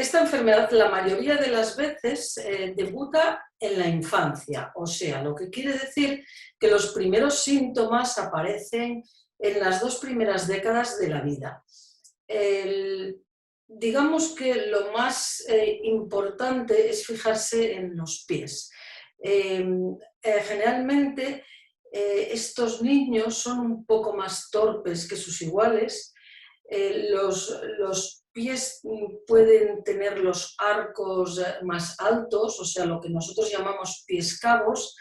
esta enfermedad la mayoría de las veces debuta en la infancia, o sea, lo que quiere decir que los primeros síntomas aparecen en las 2 primeras décadas de la vida. Digamos que lo más importante es fijarse en los pies. Generalmente estos niños son un poco más torpes que sus iguales. Los pies pueden tener los arcos más altos, o sea, lo que nosotros llamamos pies cabos.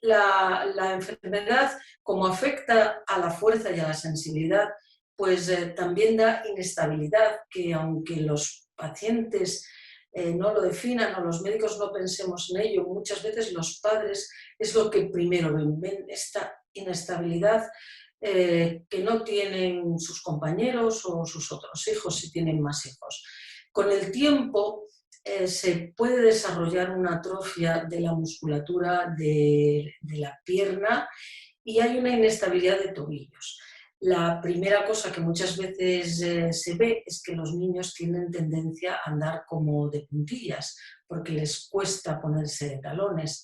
La enfermedad, como afecta a la fuerza y a la sensibilidad, pues también da inestabilidad, que aunque los pacientes no lo definan o los médicos no pensemos en ello, muchas veces los padres es lo que primero ven esta inestabilidad que no tienen sus compañeros o sus otros hijos, si tienen más hijos. Con el tiempo se puede desarrollar una atrofia de la musculatura de la pierna y hay una inestabilidad de tobillos. La primera cosa que muchas veces se ve es que los niños tienen tendencia a andar como de puntillas, porque les cuesta ponerse de talones.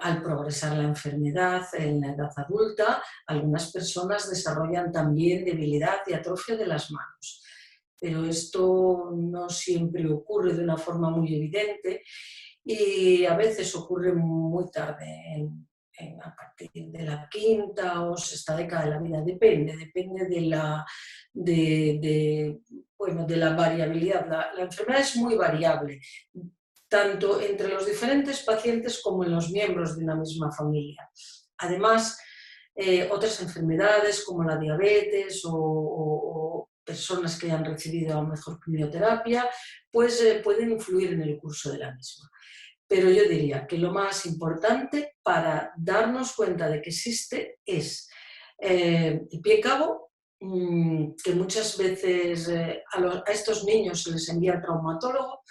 Al progresar la enfermedad en la edad adulta, algunas personas desarrollan también debilidad y atrofia de las manos. Pero esto no siempre ocurre de una forma muy evidente y a veces ocurre muy tarde, a partir de la quinta o sexta década de la vida, depende de la variabilidad. La enfermedad es muy variable, tanto entre los diferentes pacientes como en los miembros de una misma familia. Además, otras enfermedades como la diabetes o personas que hayan recibido a lo mejor quimioterapia, pues pueden influir en el curso de la misma. Pero yo diría que lo más importante para darnos cuenta de que existe es el pie cabo, que muchas veces a estos niños se les envía al traumatólogo.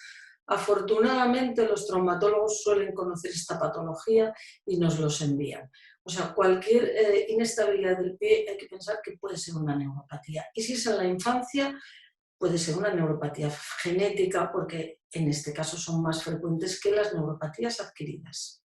Afortunadamente los traumatólogos suelen conocer esta patología y nos los envían. O sea, cualquier inestabilidad del pie hay que pensar que puede ser una neuropatía. Y si es en la infancia, puede ser una neuropatía genética porque en este caso son más frecuentes que las neuropatías adquiridas.